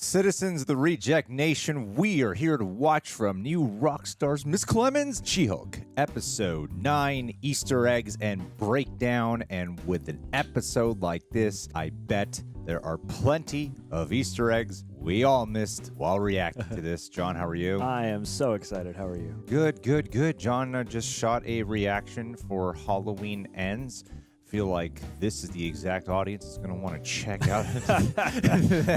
Citizens of the Reject Nation, we are here to watch from new Rockstars Miss Clemens, She-Hulk, Episode 9, Easter eggs and breakdown. And with an episode like this, I bet there are plenty of Easter eggs we all missed while reacting to this. John, how are you? I am so excited. How are you? Good, good, good. John just shot a reaction for Halloween Ends. Feel like this is the exact audience that's going to want to check out.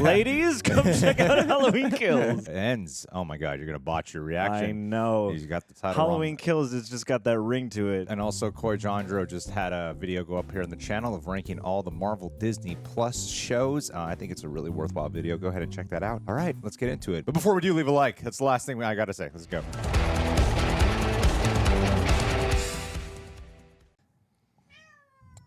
Ladies, come check out Halloween Kills. Ends. Oh my God, you're going to botch your reaction. I know. You got the title Halloween wrong. Kills has just got that ring to it. And also, Coy Jandro just had a video go up here on the channel of ranking all the Marvel Disney Plus shows. I think it's a really worthwhile video. Go ahead and check that out. All right, let's get into it. But before we do, leave a like. That's the last thing I got to say. Let's go.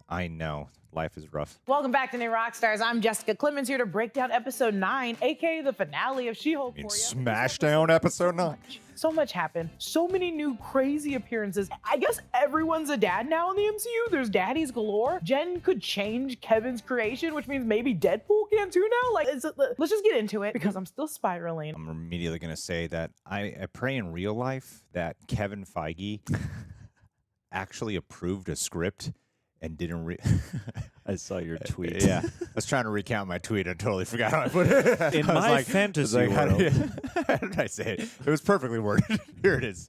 I know. Life is rough. Welcome back to New Rockstars. I'm Jessica Clemens here to break down episode 9, aka the finale of She-Hulk for you. Smashdown episode 9. So much happened. So many new crazy appearances. I guess everyone's a dad now in the MCU. There's daddies galore. Jen could change Kevin's creation, which means maybe Deadpool can too now. Like, let's just get into it because I'm still spiraling. I'm immediately going to say that I pray in real life that Kevin Feige actually approved a script and didn't I saw your tweet. Yeah. I was trying to recount my tweet. I totally forgot how I put it. In my fantasy how world. how did I say it? It was perfectly worded. Here it is.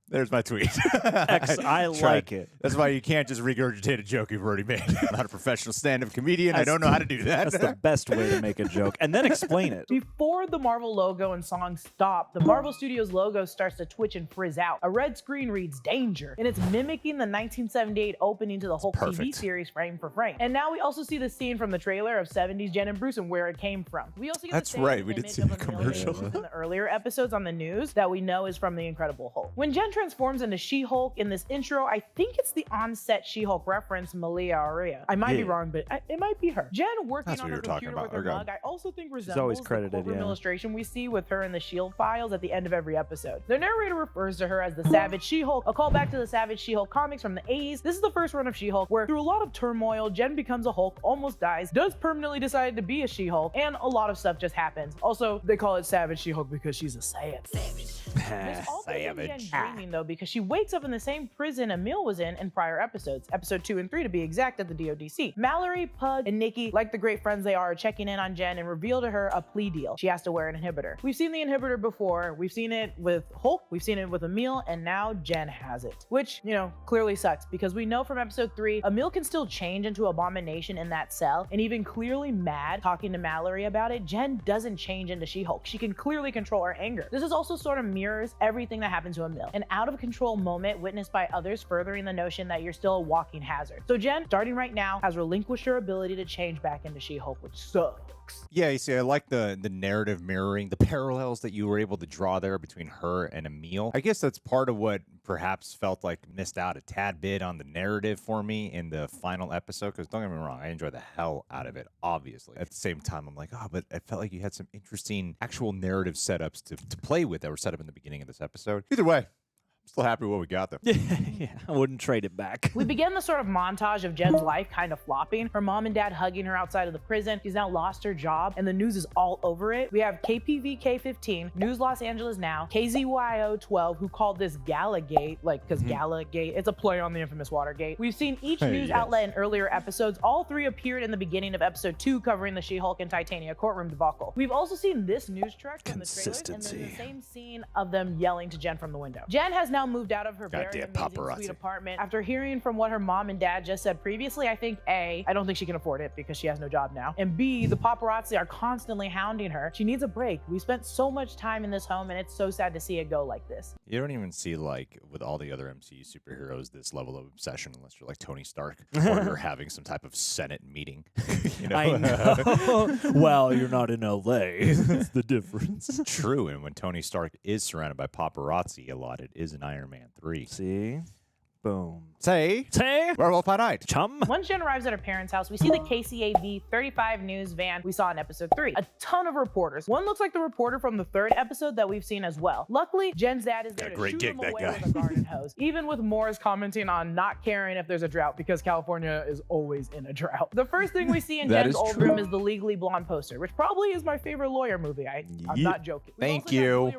There's my tweet. I like it. That's why you can't just regurgitate a joke you've already made. I'm not a professional stand-up comedian. I don't know how to do that. That's the best way to make a joke. And then explain it. Before the Marvel logo and song stop, the Marvel Studios logo starts to twitch and frizz out. A red screen reads danger, and it's mimicking the 1978 opening to the Hulk TV series frame for frame. And now we also see the scene from the trailer of 70s Jen and Bruce and where it came from. We also get That's the same right. We did image see of the Amelia commercial. used in the earlier episodes on the news that we know is from the Incredible Hulk. When Jen transforms into She-Hulk in this intro, I think it's the on-set She-Hulk reference, Malia Aria. I might be wrong, but it might be her. Jen working on her computer with her mug, I also think resembles always credited, the courtroom illustration we see with her in the S.H.I.E.L.D. files at the end of every episode. The narrator refers to her as the Savage She-Hulk, a callback to the Savage She-Hulk comics from the 80s. This is the first run of She-Hulk where, through a lot of turmoil, Jen becomes a Hulk, almost dies, does permanently decide to be a She-Hulk, and a lot of stuff just happens. Also, they call it Savage She-Hulk because she's a savage. There's also Jen dreaming though, because she wakes up in the same prison Emil was in prior episodes, episode 2 and 3 to be exact, at the DODC. Mallory, Pug, and Nikki, like the great friends they are checking in on Jen and reveal to her a plea deal. She has to wear an inhibitor. We've seen the inhibitor before. We've seen it with Hulk, we've seen it with Emil, and now Jen has it. Which, you know, clearly sucks because we know from episode 3, Emil can still change into Abomination in that cell, and even clearly mad talking to Mallory about it, Jen doesn't change into She-Hulk. She can clearly control her anger. This is also sort of mirrors everything that happened to Emil. An out of control moment witnessed by others, furthering the notion that you're still a walking hazard. So Jen, starting right now, has relinquished her ability to change back into She-Hulk, which sucks. Yeah, you see, I like the narrative mirroring, the parallels that you were able to draw there between her and Emil. I guess that's part of what perhaps felt like missed out a tad bit on the narrative for me in the final episode, because don't get me wrong, I enjoyed the hell out of it, obviously. At the same time, I'm like, oh, but I felt like you had some interesting actual narrative setups to play with that were set up in the beginning of this episode. Either way, I'm still happy with what we got, though. Yeah, I wouldn't trade it back. We begin the sort of montage of Jen's life kind of flopping. Her mom and dad hugging her outside of the prison. She's now lost her job, and the news is all over it. We have KPVK15, News Los Angeles Now, KZYO12, who called this Galagate, like, because Galagate, it's a play on the infamous Watergate. We've seen each news outlet in earlier episodes. All three appeared in the beginning of episode 2, covering the She-Hulk and Titania courtroom debacle. We've also seen this news truck from the trailers, and then the same scene of them yelling to Jen from the window. Jen has now moved out of her very amazing sweet apartment. After hearing from what her mom and dad just said previously, I think A, I don't think she can afford it because she has no job now, and B, the paparazzi are constantly hounding her. She needs a break. We spent so much time in this home, and it's so sad to see it go like this. You don't even see, like, with all the other MCU superheroes, this level of obsession unless you're like Tony Stark or you're having some type of Senate meeting. You know? I know. Well, you're not in LA. That's the difference. True, and when Tony Stark is surrounded by paparazzi a lot, it is an Iron Man 3. See? Boom. Say, werewolf by night. Chum. Once Jen arrives at her parents' house, we see the KCAV 35 news van we saw in episode 3. A ton of reporters. One looks like the reporter from the 3rd episode that we've seen as well. Luckily, Jen's dad is there to shoot him away with a garden hose. Even with Morris commenting on not caring if there's a drought because California is always in a drought. The first thing we see in Jen's old room is the Legally Blonde poster, which probably is my favorite lawyer movie. I'm not joking. Thank you.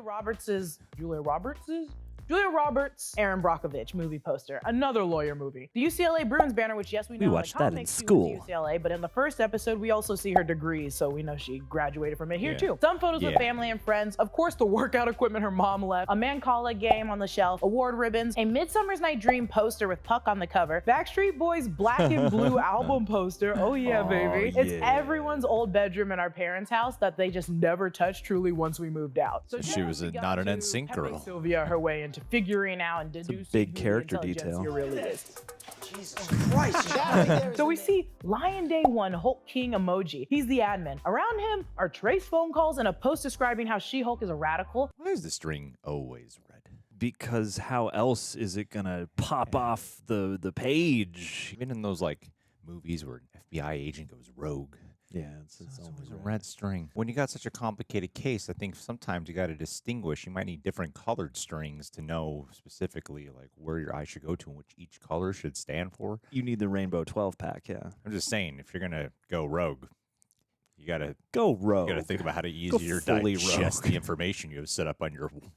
Julia Roberts, Aaron Brockovich movie poster, another lawyer movie. The UCLA Bruins banner, which yes, we know we watched that in school. UCLA, but in the first episode, we also see her degrees, so we know she graduated from it here too. Some photos with family and friends, of course, the workout equipment her mom left, a Mancala game on the shelf, award ribbons, a Midsummer's Night Dream poster with Puck on the cover, Backstreet Boys Black and Blue album poster. Oh yeah, baby! It's everyone's old bedroom in our parents' house that they just never touched truly once we moved out. So she was not an NSYNC girl. Sylvia her way into figuring out and deducing big who character the detail. really is. Jesus Christ. So we see Lion Day 1 Hulk King emoji. He's the admin. Around him are Trace phone calls and a post describing how She-Hulk is a radical. Why is the string always red? Because how else is it gonna pop off the page? Even in those like movies where an FBI agent goes rogue. Yeah, it's always a red string. When you got such a complicated case, I think sometimes you got to distinguish. You might need different colored strings to know specifically like where your eye should go to and which each color should stand for. You need the Rainbow 12-pack, yeah. I'm just saying, if you're gonna go rogue, you gotta go rogue. You gotta think about how to easier digest the information you have set up on your board.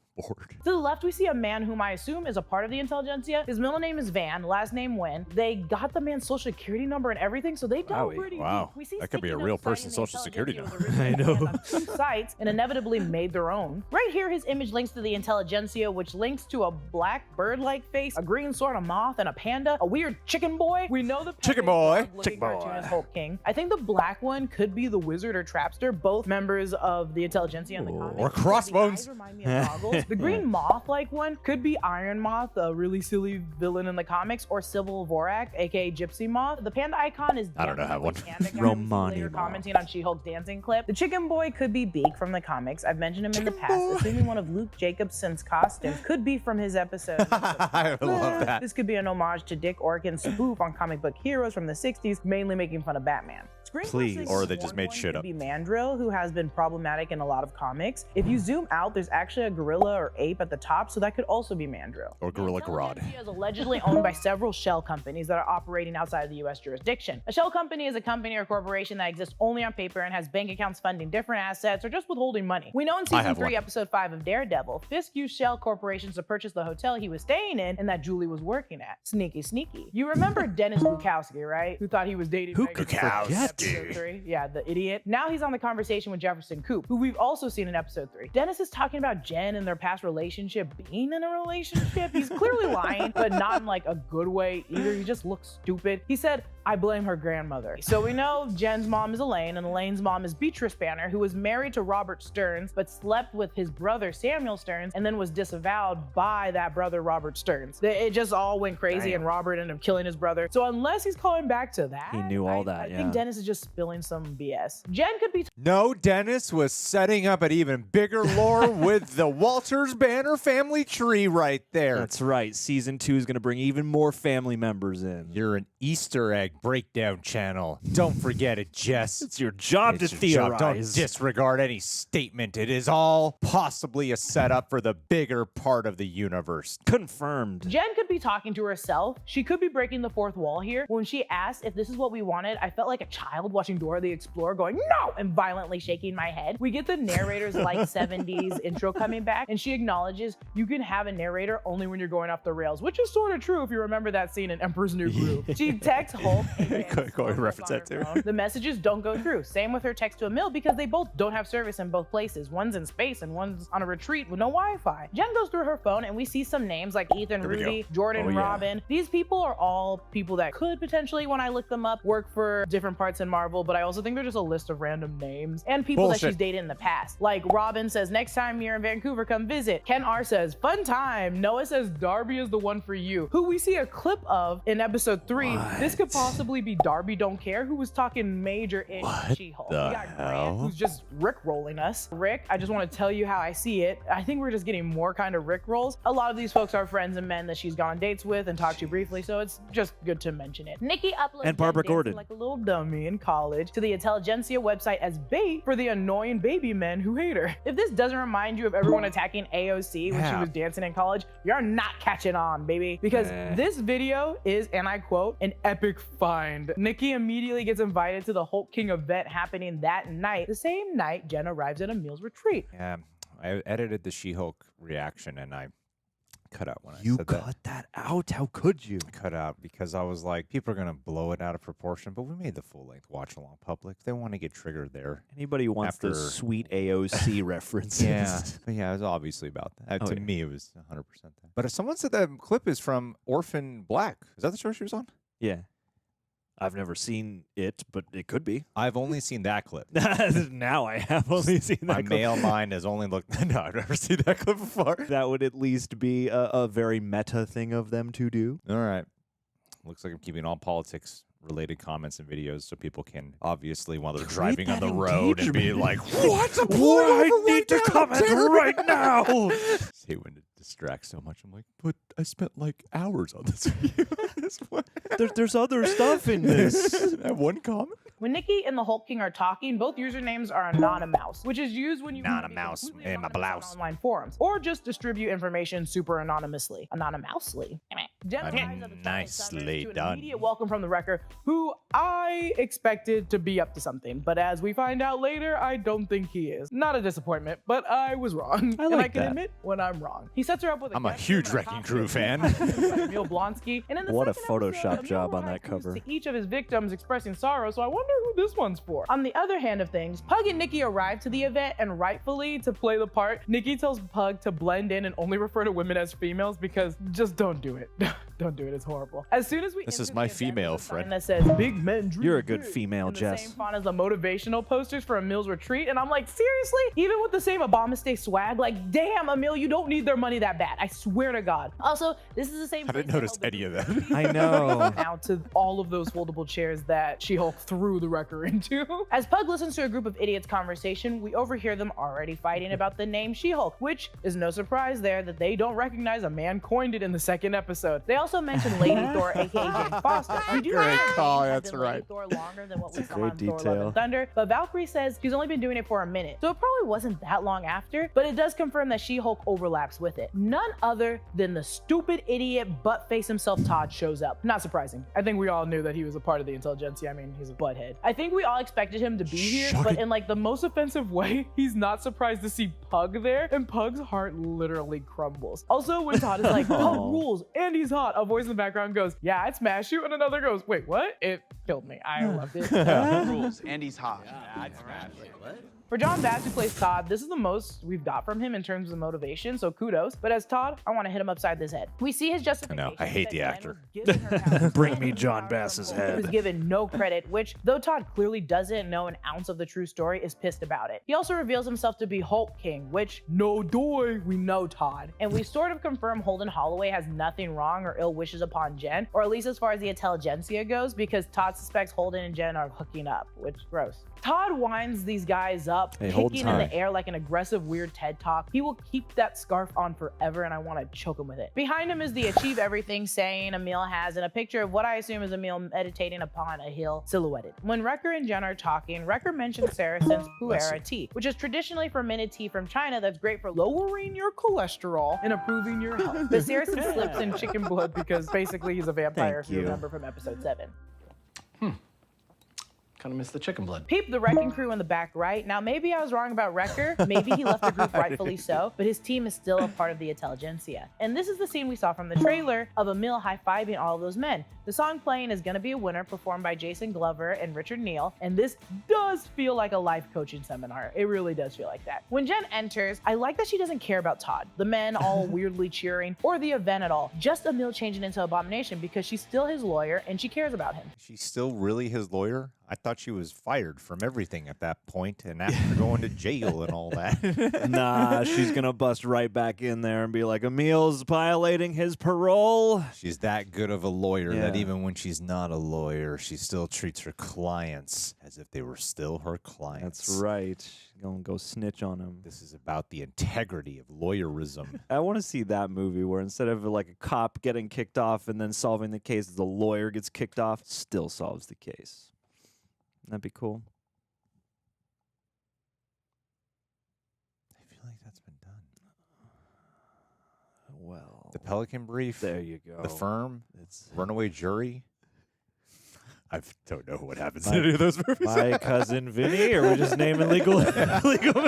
To the left, we see a man whom I assume is a part of the Intelligencia. His middle name is Van, last name Wen. They got the man's social security number and everything, so they dug pretty deep. We see that could be a real person's social security number. I know. Two sites and inevitably made their own. Right here, his image links to the Intelligencia, which links to a black bird-like face, a green sort of moth, and a panda, a weird chicken boy. We know the chicken boy. Cartoon is Hulk King. I think the black one could be the wizard or trapster, both members of the Intelligencia in the comics. Or Crossbones. The eyes remind me of goggles. The green moth-like one could be Iron Moth, a really silly villain in the comics, or Sybil Vorak, aka Gypsy Moth. The panda icon is I don't know how one. Romani commenting on She-Hulk's dancing clip. The chicken boy could be Beak from the comics. I've mentioned him in the past, assuming one of Luke Jacobson's costumes could be from his episode. I love that. This could be an homage to Dick Orkin's spoof on comic book heroes from the 60s, mainly making fun of Batman. Please. Or they just made shit up. Be Mandrill, who has been problematic in a lot of comics. If you zoom out, there's actually a gorilla or ape at the top, so that could also be Mandrill. Or Gorilla Grodd. Intelligencia is allegedly owned by several shell companies that are operating outside of the U.S. jurisdiction. A shell company is a company or corporation that exists only on paper and has bank accounts funding different assets or just withholding money. We know in season 3, episode 5 of Daredevil, Fisk used shell corporations to purchase the hotel he was staying in and that Julie was working at. Sneaky, sneaky. You remember Dennis Bukowski, right? Who thought he was dating Megan Fox in episode 3? Yeah, the idiot. Now he's on the conversation with Jefferson Coop, who we've also seen in episode 3. Dennis is talking about Jen and their past relationship being in a relationship. He's clearly lying, but not in like a good way either. He just looks stupid. He said, I blame her grandmother. So we know Jen's mom is Elaine, and Elaine's mom is Beatrice Banner, who was married to Robert Stearns, but slept with his brother Samuel Stearns, and then was disavowed by that brother Robert Stearns. It just all went crazy, and Robert ended up killing his brother. So unless he's calling back to that, he knew all that. I think Dennis is just spilling some BS. Jen could be. No, Dennis was setting up an even bigger lore with the Walters Banner family tree right there. That's right. Season 2 is going to bring even more family members in. You're an Easter egg breakdown channel. Don't forget it, Jess. It's your job to theorize. Don't disregard any statement. It is all possibly a setup for the bigger part of the universe. Confirmed. Jen could be talking to herself. She could be breaking the fourth wall here. When she asked if this is what we wanted, I felt like a child watching Dora the Explorer going, no, and violently shaking my head. We get the narrator's like 70s intro coming back, and she acknowledges you can have a narrator only when you're going off the rails, which is sort of true if you remember that scene in Emperor's New Groove. She texts Hulk. Go reference that too. The messages don't go through. Same with her text to Emil because they both don't have service in both places. One's in space and one's on a retreat with no Wi-Fi. Jen goes through her phone and we see some names like Ethan, Rudy, Jordan, Robin. These people are all people that could potentially, when I look them up, work for different parts in Marvel, but I also think they're just a list of random names and people that she's dated in the past. Like Robin says, next time you're in Vancouver, come visit. Ken R says, fun time. Noah says, Darby is the one for you, who we see a clip of in episode 3. This could possibly possibly be Darby Don't Care, who was talking major-ish She-Hulk. We got Grant, who's just Rick-rolling us. Rick, I just want to tell you how I see it. I think we're just getting more kind of Rick-rolls. A lot of these folks are friends and men that she's gone on dates with and talked to briefly, so it's just good to mention it. Nikki uploaded And Barbara Jen dancing Gordon. like a little dummy in college to the Intelligencia website as bait for the annoying baby men who hate her. If this doesn't remind you of everyone attacking AOC when she was dancing in college, you're not catching on, baby. Because this video is, and I quote, an epic find. Nikki immediately gets invited to the Hulk King event happening that night, the same night Jen arrives at Emil's retreat. Yeah, I edited the She-Hulk reaction and I cut out when I You said cut that out? How could you? cut out because I was like, people are going to blow it out of proportion, but we made the full-length watch-along public. They want to get triggered there. Anybody wants the After- sweet AOC references. Yeah, but yeah, it was obviously about that. Oh, To yeah. me, it was 100% that. But if someone said that clip is from Orphan Black. Is that the show she was on? Yeah. I've never seen it, but it could be. I've only seen that clip. Now I have only seen that My clip. male mind has only looked. No, I've never seen that clip before. That would at least be a very meta thing of them to do. All right. Looks like I'm keeping all politics related comments and videos so people can obviously, while they're driving on the road, and be like, what's a I need to comment right now. I hate when it distracts so much. I'm like, but I spent like hours on this video. This one. There's other stuff in this. That one comment. When Nikki and the Hulk King are talking, both usernames are anonymous, which is used when you want to be Anonymous completely in my anonymous blouse. on online forums, or just distribute information super anonymously. Anonymously. Jen arrives at the Nicely Summers to an done. immediate welcome from the Wrecker, who I expected to be up to something, but as we find out later, I don't think he is. Not a disappointment, but I was wrong. I and I like can that. admit when I'm wrong. He sets her up with I'm a guest huge room and Wrecking costume Crew fan. by Emil Blonsky, and in the What a second episode, Photoshop Emil job on writes that cover. to each of his victims expressing sorrow, so I wonder who this one's for. On the other hand of things, Pug and Nikki arrive to the event, and rightfully, to play the part, Nikki tells Pug to blend in and only refer to women as females because just don't do it. Don't do it, it's horrible. As soon as we This enter is the my event, female there's a sign friend. that says big men dream You're a good big," female, in the Jess. same font as the motivational posters for Emil's retreat, and I'm like, seriously? Even with the same Abomination swag, like, damn, Emil, you don't need their money that bad. I swear to God. Also, this is the same I didn't place that notice held the any of that. Bruce I know. now to all of those foldable chairs that She-Hulk threw the Wrecker into. As Pug listens to a group of idiots conversation, we overhear them already fighting about the name She-Hulk, which is no surprise there that they don't recognize a man coined it in the second episode. They also mention Lady Thor, aka Jane Foster. We do Great know that call, Jane has that's been Lady right. Thor longer than what we That's a saw on great Thor: Love detail. and Thunder, but Valkyrie says she's only been doing it for a minute, so it probably wasn't that long after, but it does confirm that She-Hulk overlaps with it. None other than the stupid idiot butt-face himself Todd shows up. Not surprising. I think we all knew that he was a part of the Intelligencia. I mean, he's a butthead. I think we all expected him to be here, but in like the most offensive way, he's not surprised to see Pug there, and Pug's heart literally crumbles. Also, when Todd is like, Pug rules, and he's hot, a voice in the background goes, yeah, I'd smash you, and another goes, wait, what? It killed me. I loved it. rules, and he's hot. For John Bass, who plays Todd, this is the most we've got from him in terms of motivation, so kudos. But as Todd, I want to hit him upside this head. We see his justification. I hate that the Jen actor. was giving her powers Bring and me her John powers Bass's from Hulk. He was head. given no credit, which, though Todd clearly doesn't know an ounce of the true story, is pissed about it. He also reveals himself to be Hulk King, which, no doy, we know Todd. And we sort of confirm Holden Holloway has nothing wrong or ill wishes upon Jen, or at least as far as the Intelligencia goes, because Todd suspects Holden and Jen are hooking up, which gross. Todd winds these guys up, Hey, Holden's kicking in high. the air like an aggressive, weird TED Talk. He will keep that scarf on forever, and I want to choke him with it. Behind him is the Achieve Everything saying Emil has, and a picture of what I assume is Emil meditating upon a hill silhouetted. When Wrecker and Jen are talking, Wrecker mentions Saracen's Puera tea, which is traditionally fermented tea from China that's great for lowering your cholesterol and improving your health. But Saracen slips in chicken blood because basically he's a vampire, if you you. remember from episode 7. Kind of miss the chicken blood. Peep the Wrecking Crew in the back right. Now, maybe I was wrong about Wrecker. Maybe he left the group rightfully so, but his team is still a part of the Intelligencia. And this is the scene we saw from the trailer of Emil high-fiving all of those men. The song playing is Gonna Be a Winner, performed by Jason Glover and Richard Neal, and this does feel like a life coaching seminar. It really does feel like that. When Jen enters, I like that she doesn't care about Todd, the men all weirdly cheering, or the event at all. Just Emil changing into Abomination because she's still his lawyer and she cares about him. She's still really his lawyer? I thought she was fired from everything at that point, and after going to jail and all that. Nah, she's gonna bust right back in there and be like, Emil's violating his parole. She's that good of a lawyer that even when she's not a lawyer, she still treats her clients as if they were still her clients. That's right. Gonna go snitch on him. This is about the integrity of lawyerism. I want to see that movie where instead of like a cop getting kicked off and then solving the case, the lawyer gets kicked off, still solves the case. That'd be cool. I feel like that's been done. Well, The Pelican Brief. there you go. The Firm. It's Runaway Jury. I don't know what happens My- in any of those movies. My Cousin Vinny, or we're just naming legal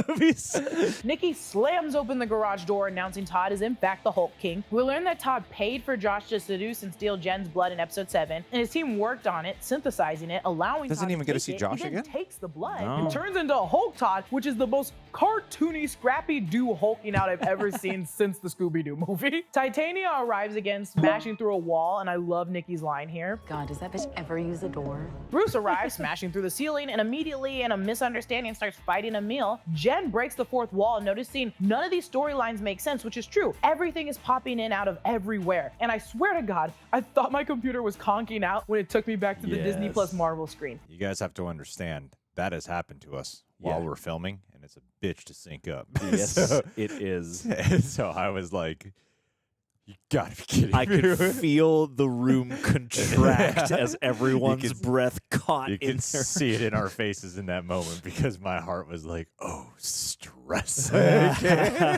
movies. Nikki slams open the garage door, announcing Todd is in fact the Hulk King. We learn that Todd paid for Josh to seduce and steal Jen's blood in episode 7, and his team worked on it, synthesizing it, allowing Doesn't Todd even get to take see it. Josh He then again? takes the blood No. and turns into a Hulk Todd, which is the most cartoony, scrappy-doo hulking out I've ever seen since the Scooby-Doo movie. Titania arrives again, smashing through a wall, and I love Nikki's line here. God, does that bitch ever use a door? Bruce arrives, smashing through the ceiling, and immediately, in a misunderstanding, starts fighting Emil. Jen breaks the fourth wall, noticing none of these storylines make sense, which is true. Everything is popping in out of everywhere. And I swear to God, I thought my computer was conking out when it took me back to the Disney Yes. Plus Marvel screen. You guys have to understand that has happened to us while Yeah. we're filming, and it's a bitch to sync up. Yes, so, it is. so I was like, you gotta be kidding I me. could feel the room contract as everyone's could- breath caught You in can there. see it in our faces in that moment because my heart was like, oh, stress. I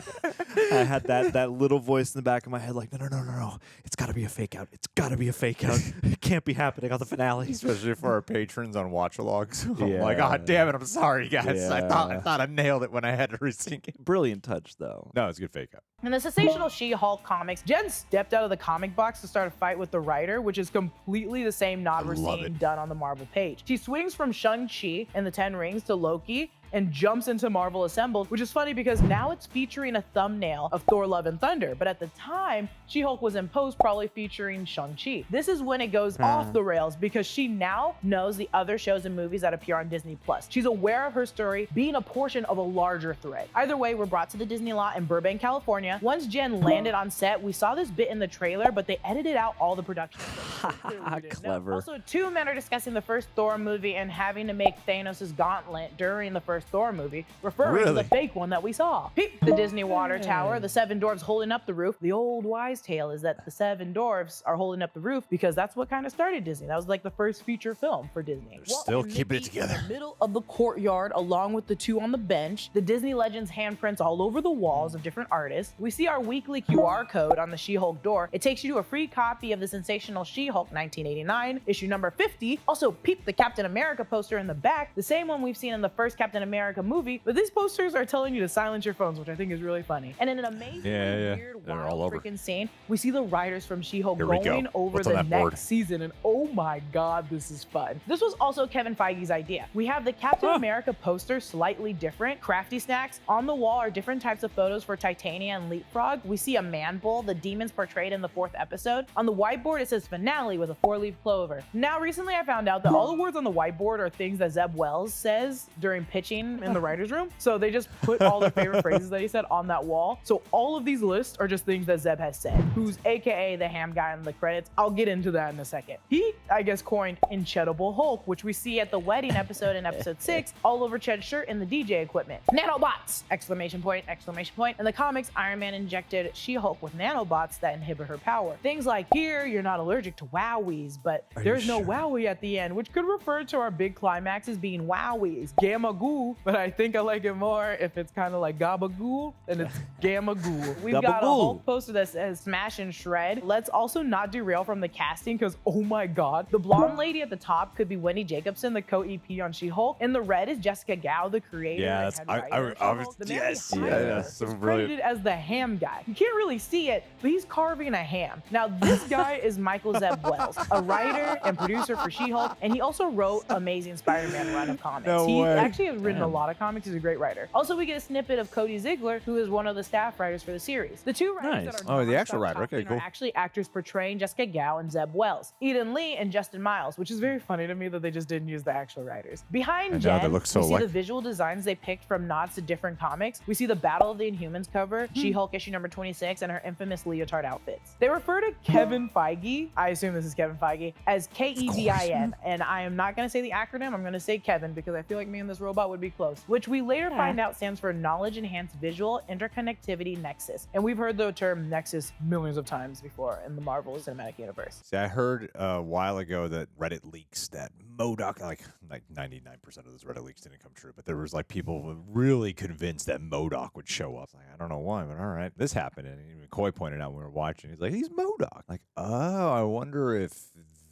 had that little voice in the back of my head like, no. It's got to be a fake out. It's got to be a fake out. It can't be happening on the finale. Especially for our patrons on watch-alongs. I'm like, Yeah. God damn it, I'm sorry, guys. I Yeah. thought I nailed it when I had to resync it. Brilliant touch, though. No, it's a good fake out. In the sensational She-Hulk comics, Jen stepped out of the comic box to start a fight with the writer, which is completely the same nod we're love seeing it. done on the Marvel page. She swings from Shang-Chi and the Ten Rings to Loki and jumps into Marvel Assembled, which is funny because now it's featuring a thumbnail of Thor Love and Thunder, but at the time, She-Hulk was in post probably featuring Shang-Chi. This is when it goes off the rails because she now knows the other shows and movies that appear on Disney Plus. She's aware of her story being a portion of a larger thread. Either way, we're brought to the Disney lot in Burbank, California. Once Jen landed on set, we saw this bit in the trailer, but they edited out all the production. footage, so clearly we didn't know. Clever. Also, two men are discussing the first Thor movie and having to make Thanos' gauntlet during the first Thor movie, referring to the Really? fake one that we saw. Peep the Disney water tower, the seven dwarves holding up the roof. The old wise tale is that the seven dwarves are holding up the roof because that's what kind of started Disney. That was like the first feature film for Disney. They're still and keeping it Mickey together. In the middle of the courtyard, along with the two on the bench, the Disney Legends handprints all over the walls of different artists. We see our weekly QR code on the She-Hulk door. It takes you to a free copy of the sensational She-Hulk 1989, issue number 50. Also, peep the Captain America poster in the back, the same one we've seen in the first Captain America movie, but these posters are telling you to silence your phones, which I think is really funny. And in an amazing, Yeah. weird, They're wild all over. freaking scene, we see the writers from She-Hulk Here we go. going over What's on the that next board? season, and oh my God, this is fun. This was also Kevin Feige's idea. We have the Captain America poster slightly different, crafty snacks. On the wall are different types of photos for Titania and Leapfrog. We see a man bull, the demons portrayed in the 4th episode. On the whiteboard, it says finale with a 4-leaf clover. Now, recently I found out that all the words on the whiteboard are things that Zeb Wells says during pitching in the writer's room. So they just put all their favorite phrases that he said on that wall. So all of these lists are just things that Zeb has said, who's AKA the ham guy in the credits. I'll get into that in a second. He, I guess, coined Incredible Hulk, which we see at the wedding episode in episode 6, all over Ched's shirt in the DJ equipment. Nanobots! Exclamation point, exclamation point. In the comics, Iron Man injected She-Hulk with nanobots that inhibit her power. Things like, here, you're not allergic to wowies, but there's no wowie at the end, which could refer to our big climax as being wowies. Gamma goo, but I think I like it more if it's kind of like gabagool, and it's gamma goo. We've got a Gabagool. Hulk poster that says smash and shred. Let's also not derail from the casting because, oh my God, the blonde lady at the top could be Wendy Jacobson, the co-EP on She-Hulk, and the red is Jessica Gao, the creator. Yeah, and that's- head I writer of was- She-Hulk. The man yes, behind yeah, her that's so is brilliant. credited as the ham guy. You can't really see it, but he's carving a ham. Now, this guy is Michael Zeb Wells, a writer and producer for She-Hulk, and he also wrote Amazing Spider-Man run of comics. No He way. actually has written written a lot of comics. He's a great writer. Also, we get a snippet of Cody Ziegler, who is one of the staff writers for the series. The two writers Nice. that are The actual nonstop writer. Okay, talking cool. are actually actors portraying Jessica Gao and Zeb Wells, Eden Lee and Justin Miles, which is very funny to me that they just didn't use the actual writers. Behind I know, Jen, they look so we see alike. the visual designs they picked from nods to different comics. We see the Battle of the Inhumans cover, She-Hulk issue number 26, and her infamous leotard outfits. They refer to Kevin Feige, I assume this is Kevin Feige, as K.E.V.I.N, and I am not going to say the acronym, I'm going to say Kevin because I feel like me and this robot would be close, which we later find out stands for Knowledge Enhanced Visual Interconnectivity Nexus. And we've heard the term Nexus millions of times before in the Marvel Cinematic Universe. See, I heard a while ago that Reddit leaks that Murdock, like 99% of those Reddit leaks didn't come true, but there was like people really convinced that Murdock would show up. Like, I don't know why, but all right, this happened. And even Coy pointed out when we were watching, he's like, he's Murdock. Like, oh, I wonder if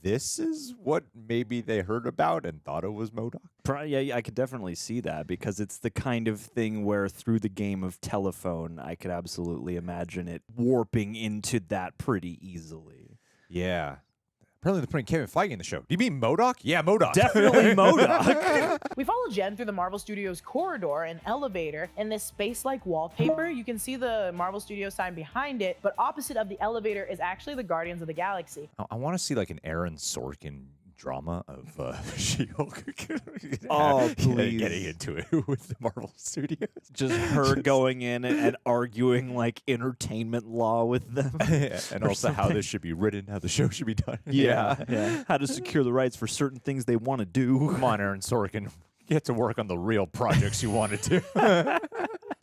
this is what maybe they heard about and thought it was Murdock. Yeah, I could definitely see that because it's the kind of thing where through the game of telephone, I could absolutely imagine it warping into that pretty easily. Yeah. Apparently they're putting Kevin Feige in the show. Do you mean Murdock? Yeah, Murdock. Definitely Murdock. We follow Jen through the Marvel Studios corridor and elevator in this space-like wallpaper. You can see the Marvel Studios sign behind it, but opposite of the elevator is actually the Guardians of the Galaxy. I want to see like an Aaron Sorkin drama of She-Hulk. Oh, please. Getting into it with the Marvel Studios. Just her going in and arguing like entertainment law with them. And also how this should be written, how the show should be done. Yeah. How to secure the rights for certain things they want to do. Come on, Aaron Sorkin. Get to work on the real projects you wanted to.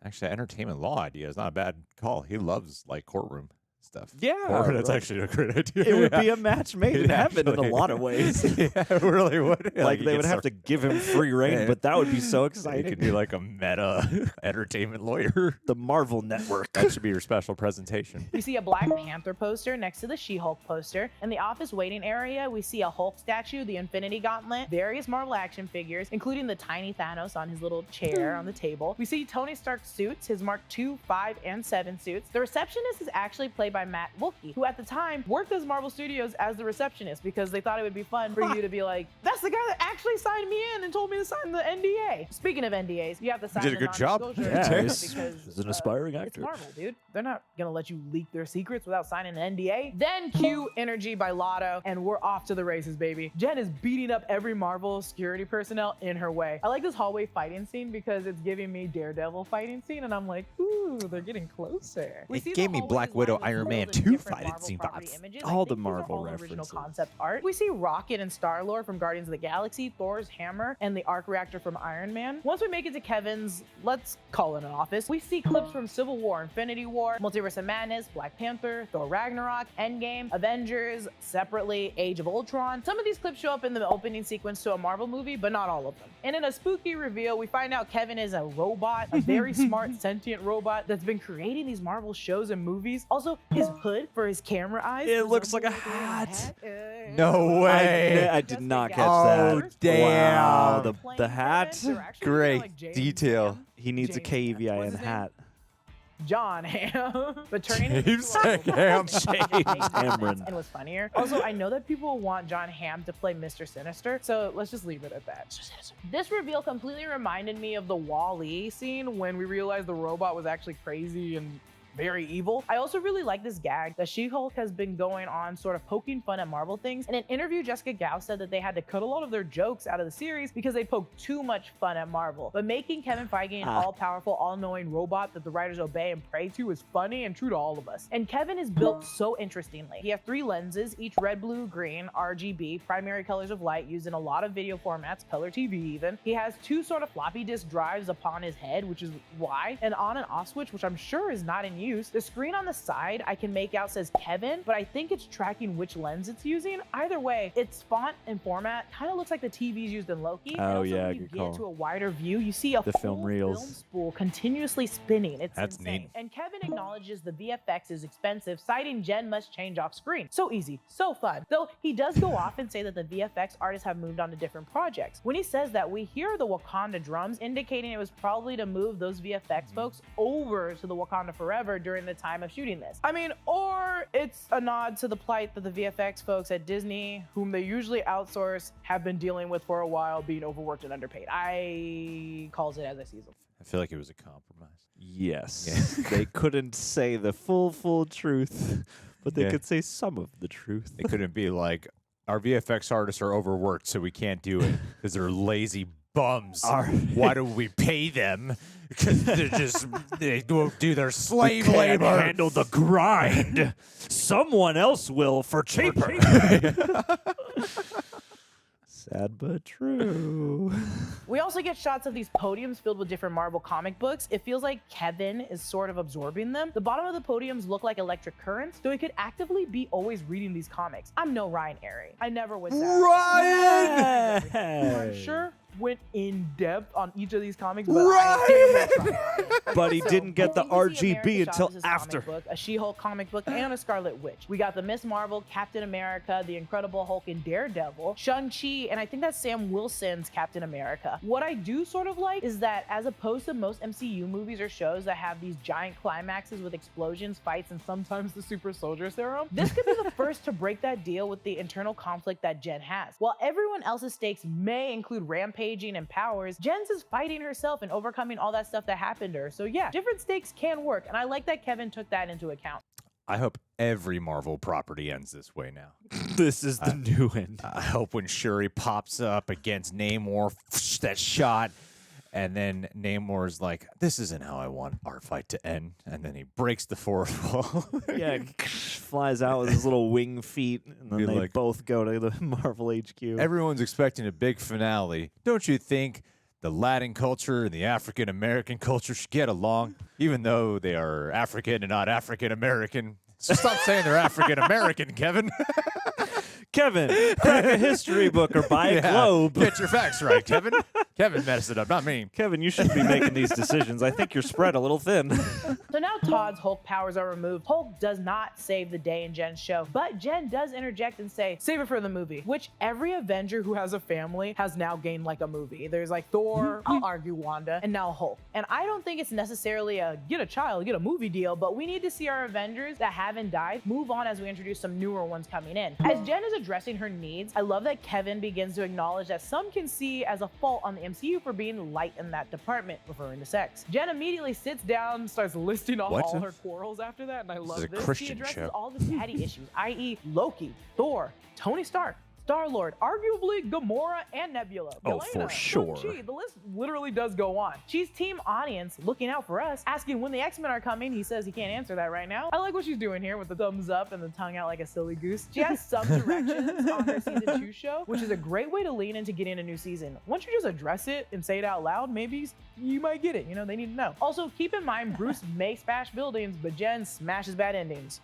Actually, entertainment law idea is not a bad call. He loves like courtroom stuff. Yeah, That's actually a great idea. It would be a match made in heaven in a lot of ways. Yeah, it really would. Like he they would gets have to give him free reign, but that would be so He exciting. could be like a meta entertainment lawyer. The Marvel Network. That should be your special presentation. We see a Black Panther poster next to the She-Hulk poster. In the office waiting area, we see a Hulk statue, the Infinity Gauntlet, various Marvel action figures, including the tiny Thanos on his little chair on the table. We see Tony Stark's suits, his Mark II, 5, and 7 suits. The receptionist is actually played by Matt Wilkie, who at the time worked as Marvel Studios as the receptionist because they thought it would be fun for you to be like, that's the guy that actually signed me in and told me to sign the NDA. Speaking of NDAs, you have to sign did a the good job. non-disclosure Yeah, agreement he's because an aspiring it's actor. Marvel, dude. They're not gonna let you leak their secrets without signing an NDA. Then cue Energy by Lotto, and we're off to the races, baby. Jen is beating up every Marvel security personnel in her way. I like this hallway fighting scene because it's giving me Daredevil fighting scene, and I'm like, ooh, they're getting closer. We It see the gave me hallways Black Widow, lined with Iron Man photos of 2 different fighting Marvel scene property vibes. images. All I the think these are Marvel all original references. concept art. We see Rocket and Star-Lord from Guardians of the Galaxy, Thor's hammer, and the arc reactor from Iron Man. Once we make it to Kevin's, let's call it an office, we see clips from Civil War, Infinity War, Multiverse of Madness, Black Panther, Thor Ragnarok, Endgame, Avengers, separately, Age of Ultron. Some of these clips show up in the opening sequence to a Marvel movie, but not all of them. And in a spooky reveal, we find out Kevin is a robot, a very smart, sentient robot that's been creating these Marvel shows and movies. Also, his hood for his camera eyes. It looks like a resembles hat. No way. I did not catch Oh, that. damn. Wow, the hat. Great detail. He needs a K.E.V.I.N hat. John Hamm, but turning it James into a Hamm. James Cameron. and was funnier. Also, I know that people want John Hamm to play Mr. Sinister, so let's just leave it at that. This reveal completely reminded me of the Wall-E scene when we realized the robot was actually crazy and very evil. I also really like this gag that She-Hulk has been going on sort of poking fun at Marvel things. In an interview, Jessica Gao said that they had to cut a lot of their jokes out of the series because they poked too much fun at Marvel. But making Kevin Feige an all-powerful, all-knowing robot that the writers obey and pray to is funny and true to all of us. And Kevin is built so interestingly. He has 3 lenses, each red, blue, green, RGB, primary colors of light used in a lot of video formats, color TV even. He has 2 sort of floppy disk drives upon his head, which is why, an on and off switch, which I'm sure is not in use. The screen on the side I can make out says Kevin, but I think it's tracking which lens it's using. Either way, its font and format kind of looks like the TVs used in Loki. And Oh, also, yeah, when you good get call. to a wider view, you see a The film full reels. film spool continuously spinning. It's That's insane. neat. And Kevin acknowledges the VFX is expensive, citing Jen must change off screen. So easy, so fun. Though he does go off and say that the VFX artists have moved on to different projects. When he says that, we hear the Wakanda drums, indicating it was probably to move those VFX folks over to the Wakanda Forever her during the time of shooting this. I mean, or it's a nod to the plight that the VFX folks at Disney, whom they usually outsource, have been dealing with for a while, being overworked and underpaid. I calls it as I sees them. I feel like it was a compromise. Yes. They couldn't say the full truth, but they Yeah. could say some of the truth. They couldn't be like, our VFX artists are overworked, so we can't do it because they're lazy bums. Why do we pay them? Because they won't do their slave labor. handle the grind. Someone else will for cheaper. Sad but true. We also get shots of these podiums filled with different Marvel comic books. It feels like K.E.V.I.N is sort of absorbing them. The bottom of the podiums look like electric currents, so he could actively be always reading these comics. I'm no Ryan Airy. I never was that. Ryan! I'm sure went in depth on each of these comics, but I didn't try. But he So, didn't get the When we see RGB America until Chavez's after. comic book, a She-Hulk comic book, and a Scarlet Witch. We got the Miss Marvel, Captain America, the Incredible Hulk, and Daredevil, Shang-Chi, and I think that's Sam Wilson's Captain America. What I do sort of like is that as opposed to most MCU movies or shows that have these giant climaxes with explosions, fights, and sometimes the super soldier serum, this could be the first to break that deal with the internal conflict that Jen has. While everyone else's stakes may include rampaging and powers, Jen's is fighting herself and overcoming all that stuff that happened to her. So yeah, different stakes can work, and I like that K.E.V.I.N took that into account. I hope every Marvel property ends this way now. This is the new end. I hope when Shuri pops up against Namor, that shot, and then Namor's like, this isn't how I want our fight to end. And then he breaks the fourth wall. Yeah, flies out with his little wing feet, and then Be they like- both go to the Marvel HQ. Everyone's expecting a big finale. Don't you think the Latin culture and the African American culture should get along, even though they are African and not African American? So stop saying they're African American, Kevin. Kevin, crack a history book or buy a Yeah, globe. Get your facts right, Kevin. Kevin messed it up, not me. Kevin, you shouldn't be making these decisions. I think you're spread a little thin. So now Todd's Hulk powers are removed. Hulk does not save the day in Jen's show, but Jen does interject and say, save it for the movie, which every Avenger who has a family has now gained like a movie. There's like Thor, I'll argue Wanda, and now Hulk. And I don't think it's necessarily a get a child, get a movie deal, but we need to see our Avengers that haven't died move on as we introduce some newer ones coming in. As Jen is addressing her needs, I love that K.E.V.I.N begins to acknowledge that some can see as a fault on the MCU for being light in that department, referring to sex. Jen immediately sits down, starts listing off What? all her quarrels after that, and I love is a this. She Christian addresses show. all the daddy issues, i.e. Loki, Thor, Tony Stark, Star-Lord, arguably Gamora and Nebula. Oh, Yelena, for sure. Shang-Chi. The list literally does go on. She's team audience, looking out for us, asking when the X-Men are coming. He says he can't answer that right now. I like what she's doing here with the thumbs up and the tongue out like a silly goose. She has some directions on her season 2 show, which is a great way to lean into getting a new season. Once you just address it and say it out loud, maybe you might get it. You know, they need to know. Also, keep in mind, Bruce may smash buildings, but Jen smashes bad endings.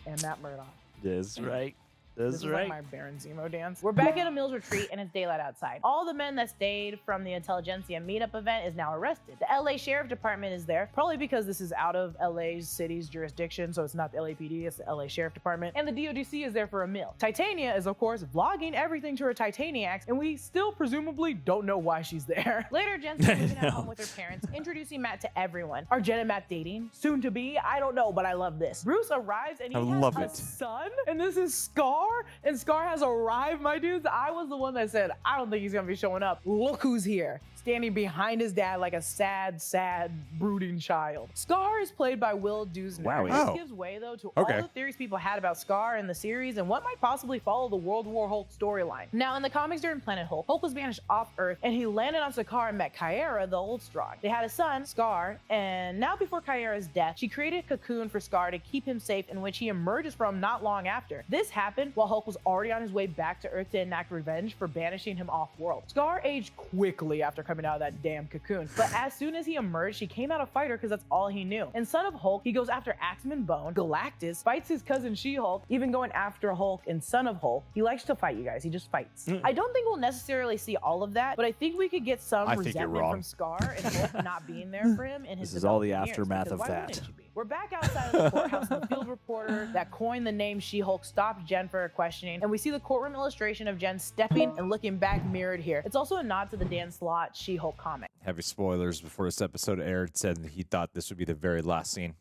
And Matt Murdock. That's right. This That's is right. like my Baron Zemo dance. We're back at Emil's retreat and it's daylight outside. All the men that stayed from the Intelligencia meetup event is now arrested. The LA Sheriff Department is there, probably because this is out of LA's city's jurisdiction, so it's not the LAPD, it's the LA Sheriff Department. And the DODC is there for Emil. Titania is, of course, vlogging everything to her Titaniacs, and we still presumably don't know why she's there. Later, Jen's living at home with her parents, introducing Matt to everyone. Are Jen and Matt dating? Soon to be? I don't know, but I love this. Bruce arrives and he I has love a it. son, and this is Skaar. And Skaar has arrived, my dudes. I was the one that said, I don't think he's gonna be showing up. Look who's here, standing behind his dad like a sad, brooding child. Skaar is played by Will Dusner. Wow, This oh. gives way, though, to Okay. all the theories people had about Skaar in the series and what might possibly follow the World War Hulk storyline. Now, in the comics during Planet Hulk, Hulk was banished off Earth, and he landed on Skaar and met Kyra, the Old Strong. They had a son, Skaar, and now before Kyra's death, she created a cocoon for Skaar to keep him safe, in which he emerges from not long after. This happened while Hulk was already on his way back to Earth to enact revenge for banishing him off-world. Skaar aged quickly after coming out of that damn cocoon, but as soon as he emerged, he came out a fighter because that's all he knew. In Son of Hulk, he goes after Axeman Bone, Galactus, fights his cousin She-Hulk, even going after Hulk in Son of Hulk. He likes to fight, you guys. He just fights. I don't think we'll necessarily see all of that, but I think we could get some I think you're resentment wrong. from Skaar and Hulk not being there for him in his This is all the developing years, aftermath because of why that. wouldn't you be? We're back outside of the courthouse, and the field reporter that coined the name She-Hulk stopped Jen for her questioning, and we see the courtroom illustration of Jen stepping and looking back mirrored here. It's also a nod to the Dan Slott She-Hulk comic. Heavy spoilers before this episode aired said that he thought this would be the very last scene.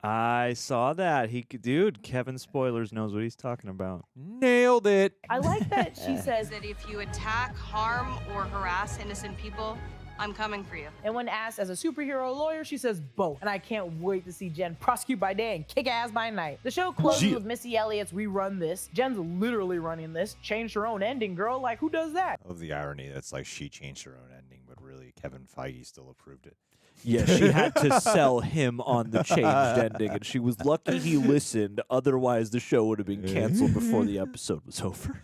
I saw that. Dude, Kevin Spoilers knows what he's talking about. Nailed it. I like that she says, That if you attack, harm, or harass innocent people, I'm coming for you. and when asked as a superhero lawyer, she says both. And I can't wait to see Jen prosecute by day and kick ass by night. The show closes with Missy Elliott's "We Run This." Jen's literally running this. Changed her own ending, girl. Like, who does that? I love the irony that's like she changed her own ending, but really Kevin Feige still approved it. Yeah, she had to sell him on the changed ending, and she was lucky he listened. Otherwise, the show would have been canceled before the episode was over.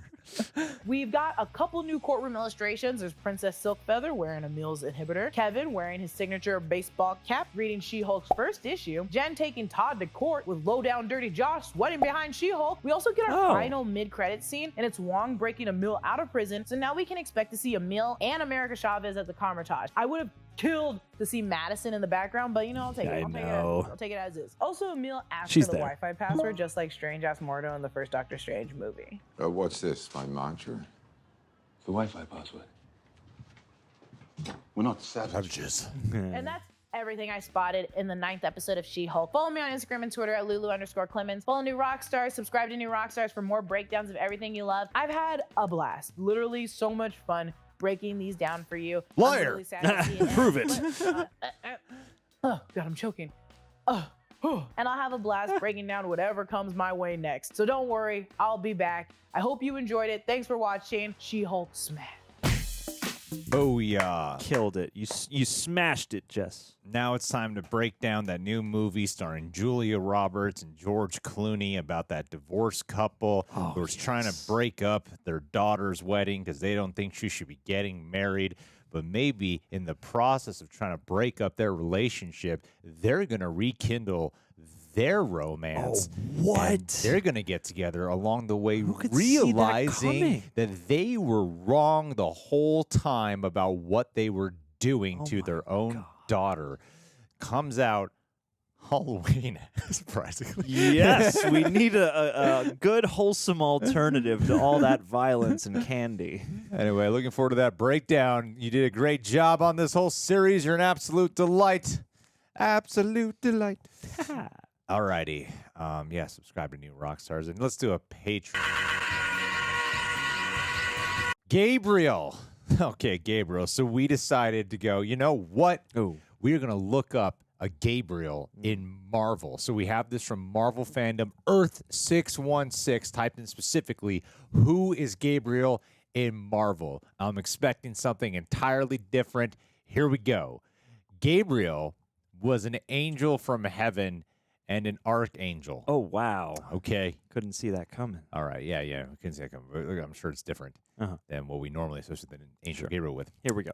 We've got a couple new courtroom illustrations. There's Princess Silkfeather wearing a Mills inhibitor, Kevin wearing his signature baseball cap, reading She-Hulk's first issue, Jen taking Todd to court with low-down dirty Josh sweating behind She-Hulk. We also get our final mid-credit scene, and it's Wong breaking Emil out of prison, so now we can expect to see Emil and America Chavez at the Carmitage. I would have killed to see Madison in the background, but you know, I'll take it. I'll take it as is. Also, Emil asked for the Wi-Fi password, just like Strange asked Mordo in the first Doctor Strange movie. What's this, my mantra? The Wi-Fi password. We're not savages. And that's everything I spotted in the 9th episode of She-Hulk. Follow me on Instagram and Twitter at Lulu_Clemens. Follow New Rockstars. Subscribe to New Rockstars for more breakdowns of everything you love. I've had a blast. Literally so much fun breaking these down for you. Liar. Really sad to see it. Prove it. Oh, God, I'm choking. And I'll have a blast breaking down whatever comes my way next. So don't worry, I'll be back. I hope you enjoyed it. Thanks for watching She-Hulk Smash. Booyah. Killed it. You smashed it, Jess. Now it's time to break down that new movie starring Julia Roberts and George Clooney about that divorced couple who was trying to break up their daughter's wedding because they don't think she should be getting married. But maybe in the process of trying to break up their relationship, they're going to rekindle their romance. What? And they're going to get together along the way, could see that realizing coming? that they were wrong the whole time about what they were doing to their own daughter. Comes out Halloween, surprisingly. Yes, we need a good, wholesome alternative to all that violence and candy. Anyway, looking forward to that breakdown. You did a great job on this whole series. You're an absolute delight. Absolute delight. Alrighty. Yeah, subscribe to New Rockstars. And let's do a Patreon. Gabriel. Okay, Gabriel. So we decided to go, you know what? We're going to look up a Gabriel in Marvel. So we have this from Marvel Fandom, Earth 616, typed in specifically, who is Gabriel in Marvel? I'm expecting something entirely different. Here we go. Gabriel was an angel from heaven and an archangel. Oh, wow. Okay. Couldn't see that coming. All right. Yeah. We couldn't see that coming. I'm sure it's different than what we normally associate an angel Gabriel with. Here we go.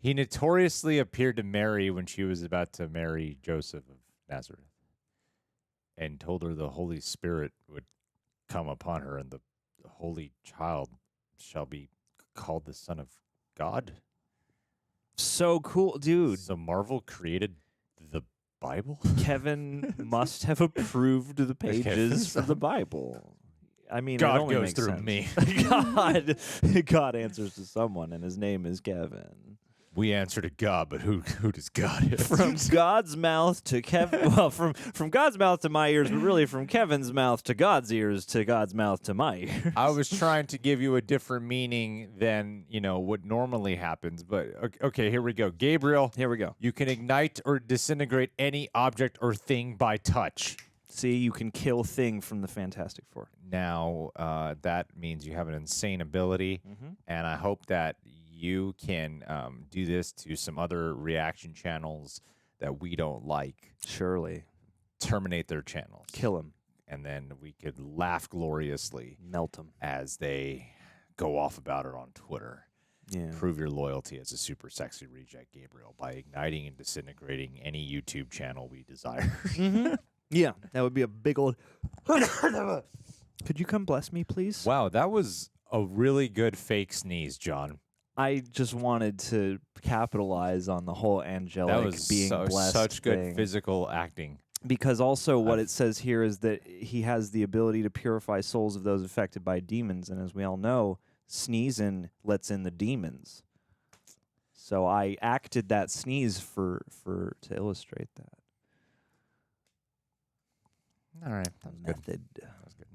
He notoriously appeared to Mary when she was about to marry Joseph of Nazareth and told her the Holy Spirit would come upon her and the Holy Child shall be called the Son of God. So cool, dude. So Marvel created the Bible? Kevin must have approved the pages of the Bible. I mean, God it only goes makes through sense. me. God answers to someone, and his name is Kevin. We answer to God, but who does God answer? From God's mouth to Kevin, well, from God's mouth to my ears, but really from Kevin's mouth to God's ears to God's mouth to my ears. I was trying to give you a different meaning than, what normally happens, but okay, here we go. Gabriel, Here we go. you can ignite or disintegrate any object or thing by touch. See, you can kill Thing from the Fantastic Four. Now, that means you have an insane ability, and I hope that you can do this to some other reaction channels that we don't like. Surely. Terminate their channels. Kill him. And then we could laugh gloriously. Melt him. As they go off about it on Twitter. Yeah. Prove your loyalty as a super sexy reject, Gabriel, by igniting and disintegrating any YouTube channel we desire. Yeah, that would be a big old... Could you come bless me, please? Wow, that was a really good fake sneeze, John. I just wanted to capitalize on the whole angelic That was being blessed such good thing. physical acting. Because also what it says here is that he has the ability to purify souls of those affected by demons. And as we all know, sneezing lets in the demons. So I acted that sneeze to illustrate that. All right, that was good. Method. That was good.